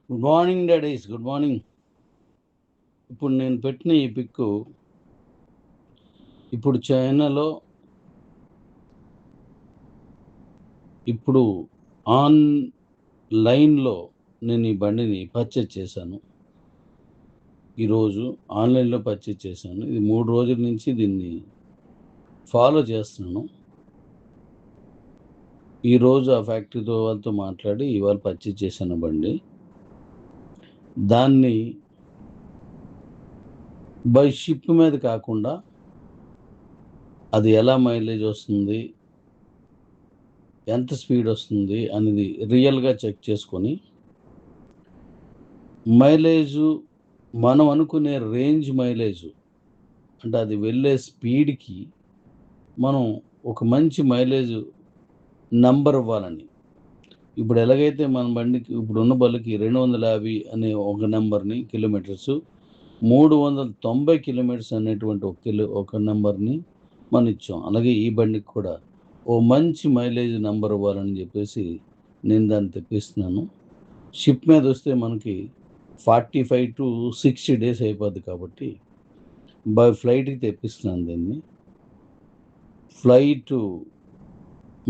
Good morning daddy's, good morning. ఇప్పుడు నేను పెట్టిన ఈ పిక్కు ఇప్పుడు చైనాలో ఇప్పుడు ఆన్లైన్లో నేను ఈ బండిని పర్చేజ్ చేశాను. ఈరోజు ఆన్లైన్లో పర్చేజ్ చేశాను. ఇది 3 రోజుల నుంచి దీన్ని ఫాలో చేస్తున్నాను. ఈరోజు ఆ ఫ్యాక్టరీతో వాళ్ళతో మాట్లాడి ఇవాళ పర్చేజ్ చేశాను బండి. దాన్ని బై షిప్ మీద కాకుండా అది ఎలా మైలేజ్ వస్తుంది, ఎంత స్పీడ్ వస్తుంది అనేది రియల్గా చెక్ చేసుకొని మైలేజు మనం అనుకునే రేంజ్ మైలేజు అంటే అది వెళ్ళే స్పీడ్కి మనం ఒక మంచి మైలేజ్ నంబర్ ఇవ్వాలని. ఇప్పుడు ఎలాగైతే మన బండికి ఇప్పుడున్న బళ్ళకి 250 అనే ఒక నెంబర్ని కిలోమీటర్స్, 390 కిలోమీటర్స్ అనేటువంటి ఒక నెంబర్ని మనం ఇచ్చాం. అలాగే ఈ బండికి కూడా ఓ మంచి మైలేజ్ నెంబర్ ఇవ్వాలని చెప్పేసి నేను దాన్ని తెప్పిస్తున్నాను. షిప్ మీద వస్తే మనకి 45 to 60 డేస్ అయిపోద్ది కాబట్టి బై ఫ్లైట్కి తెప్పిస్తున్నాను దీన్ని. ఫ్లైట్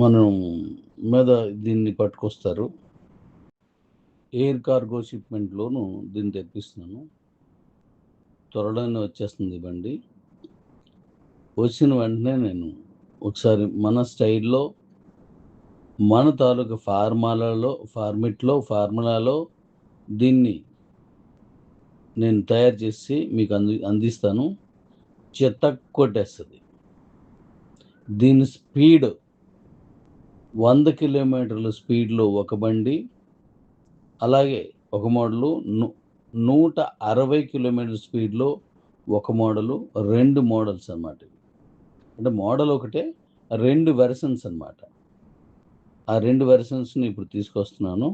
మనం మీద దీన్ని పట్టుకొస్తారు. ఎయిర్ కార్గో షిప్మెంట్లోనూ దీన్ని తెప్పిస్తున్నాను. త్వరలోనే వచ్చేస్తుంది బండి. వచ్చిన వెంటనే నేను ఒకసారి మన స్టైల్లో మన తాలూకా ఫార్ములాలో దీన్ని నేను తయారు చేసి మీకు అందిస్తాను. చెత్త కొట్టేస్తుంది. దీని స్పీడ్ 100 కిలోమీటర్ల స్పీడ్లో ఒక బండి, అలాగే ఒక మోడలు 160 కిలోమీటర్ల స్పీడ్లో ఒక మోడలు, 2 మోడల్స్ అన్నమాట. అంటే మోడల్ ఒకటే, 2 వెర్షన్స్ అన్నమాట. ఆ 2 వెర్షన్స్ని ఇప్పుడు తీసుకొస్తున్నాను.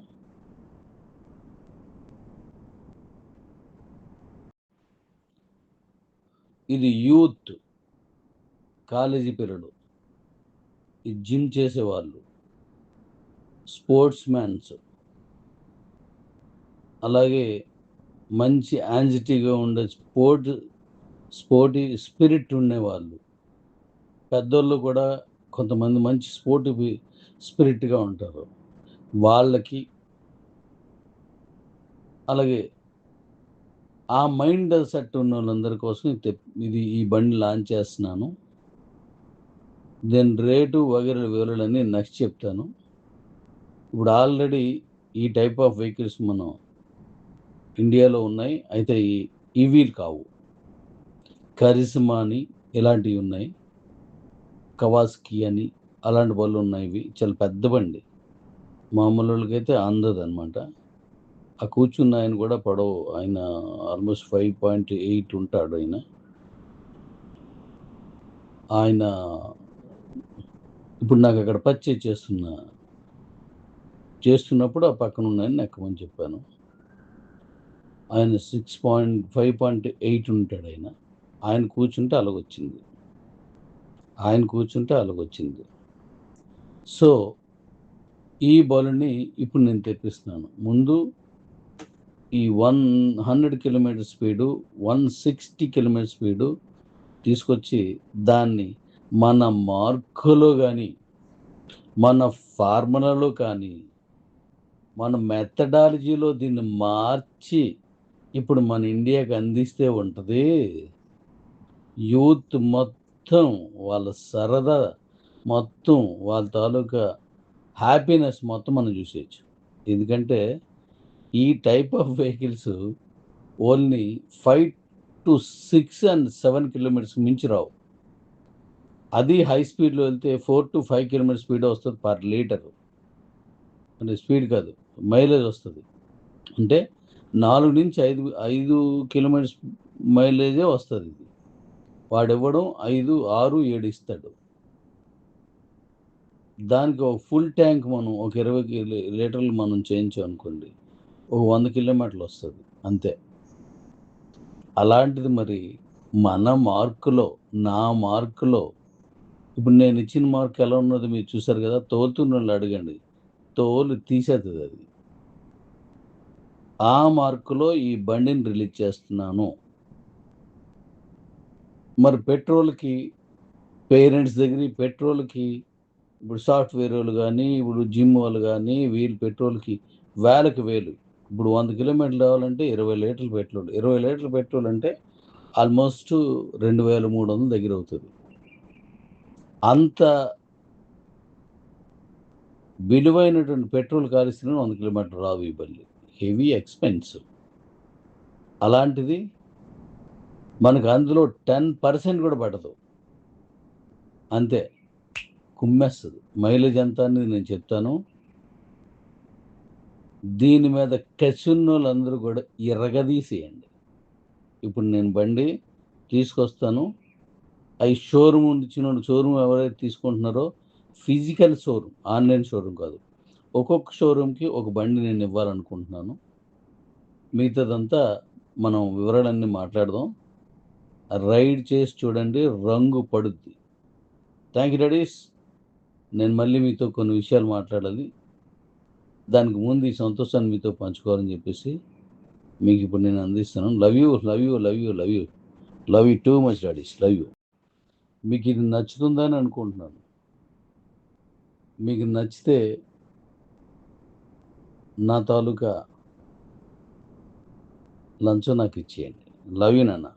ఇది యూత్, కాలేజీ పిల్లలు, ఈ జిమ్ చేసేవాళ్ళు, స్పోర్ట్స్ మ్యాన్స్, అలాగే మంచి యాంగ్జైటీగా ఉండే స్పోర్టీ స్పిరిట్ ఉండేవాళ్ళు, పెద్దోళ్ళు కూడా కొంతమంది మంచి స్పోర్టీ స్పిరిట్గా ఉంటారు వాళ్ళకి, అలాగే ఆ మైండ్ సెట్ ఉన్న వాళ్ళందరి కోసం ఈ బండి లాంచ్ చేస్తున్నాను. దీని రేటు వగైరా వివరాలన్నీ నెక్స్ట్ చెప్తాను. ఇప్పుడు ఆల్రెడీ ఈ టైప్ ఆఫ్ వెహికల్స్ మనం ఇండియాలో ఉన్నాయి. అయితే ఈవీలు కావు. కరిస్మా అని ఇలాంటివి ఉన్నాయి, కవాస్కి అని అలాంటి బళ్ళు ఉన్నాయి. ఇవి చాలా పెద్ద బండి, మామూలు వాళ్ళకైతే అందదన్నమాట. ఆ కూర్చున్న ఆయన కూడా పొడవు, ఆయన ఆల్మోస్ట్ 5.8 ఉంటాడు. ఆయన ఇప్పుడు నాకు అక్కడ పర్చేజ్ చేస్తున్నప్పుడు ఆ పక్కన ఉన్నాయని ఎక్కమని చెప్పాను. ఆయన 5.8 ఉంటాడు. ఆయన కూర్చుంటే అలాగొచ్చింది. సో ఈ బలుని ఇప్పుడు నేను తెప్పిస్తున్నాను. ముందు ఈ 100 కిలోమీటర్ స్పీడు, 160 కిలోమీటర్ స్పీడు తీసుకొచ్చి దాన్ని మన మార్కులో కానీ, మన ఫార్ములాలో కానీ, మన మెథడాలజీలో దీన్ని మార్చి ఇప్పుడు మన ఇండియాకి అందిస్తే ఉంటుంది. యూత్ మొత్తం వాళ్ళ సరదా మొత్తం, వాళ్ళ తాలూకా హ్యాపీనెస్ మొత్తం మనం చూసేయచ్చు. ఎందుకంటే ఈ type of vehicles only 5 to 6 and 7 kilometres మించి రావు. అది హై స్పీడ్లో వెళ్తే 4 to 5 కిలోమీటర్ స్పీడ్ వస్తుంది పర్ లీటర్. అంటే స్పీడ్ కాదు, మైలేజ్ వస్తుంది. అంటే 4 నుంచి 5 కిలోమీటర్స్ మైలేజే వస్తుంది. ఇది వాడివ్వడం 5, 6, 7 ఇస్తాడు. దానికి ఒక ఫుల్ ట్యాంక్ మనం ఒక 20 లీటర్లు మనం చేయించామనుకోండి, ఒక 100 కిలోమీటర్లు వస్తుంది అంతే. అలాంటిది మరి మన మార్కులో, నా మార్కులో, ఇప్పుడు నేను ఇచ్చిన మార్క్ ఎలా ఉన్నదో మీరు చూసారు కదా. తోలుతున్న వాళ్ళు అడగండి, తోలు తీసేస్తుంది అది. ఆ మార్కులో ఈ బండిని రిలీజ్ చేస్తున్నాను. మరి పెట్రోల్‌కి పేరెంట్స్ దగ్గర ఈ పెట్రోల్‌కి ఇప్పుడు సాఫ్ట్‌వేరోళ్ళు గానీ, ఇప్పుడు జిమ్ వాళ్ళు గానీ, వీళ్ళు పెట్రోల్‌కి వేలకు వేలు. ఇప్పుడు 100 కిలోమీటర్లు రావాలంటే 20 లీటర్లు పెట్రోల్. 20 లీటర్ల పెట్రోల్ అంటే ఆల్‌మోస్ట్ 2300 దగ్గరవుతది. అంత విలువైనటువంటి పెట్రోల్ కాలిస్తేనే 100 కిలోమీటర్లు రావు ఈ బండ్లు. Heavy expensive. అలాంటిది మనకు అందులో 10% కూడా పడదు. అంతే. కుమ్మేస్తది. మైలేజ్ ఎంత అనేది నేను చెప్తాను. దీని మీద కసున్నోళ్ళందరూ కూడా ఇరగదీసేయండి. ఇప్పుడు నేను బండి తీసుకొస్తాను. అయి షోరూమ్ నుంచినోళ్ళు షోరూమ్ ఎవరైతే తీసుకుంటున్నారో ఫిజికల్ షోరూమ్, ఆన్‌లైన్ షోరూమ్ కాదు. ఒక్కొక్క షోరూమ్‌కి ఒక బండి నేను ఇవ్వాలనుకుంటున్నాను. మిగతాదంతా మనం వివరాలన్నీ మాట్లాడదాం. రైడ్ చేసి చూడండి రంగు పడుద్ది. Thank you daddy's. నేను మళ్ళీ మీతో కొన్ని విషయాలు మాట్లాడాలి. దానికి ముందు ఈ సంతోషాన్ని మీతో పంచుకోవాలని చెప్పేసి మీకిప్పుడు నేను అందిస్తున్నాను. Love you, love you, love you, love you. Love you too much daddies. Love you. మీకిది నచ్చుతుందని అనుకుంటున్నాను. మీకు నచ్చితే నా తాలూకా లంచం నాకిచ్చేయండి. లవ్ యూ నాన్న.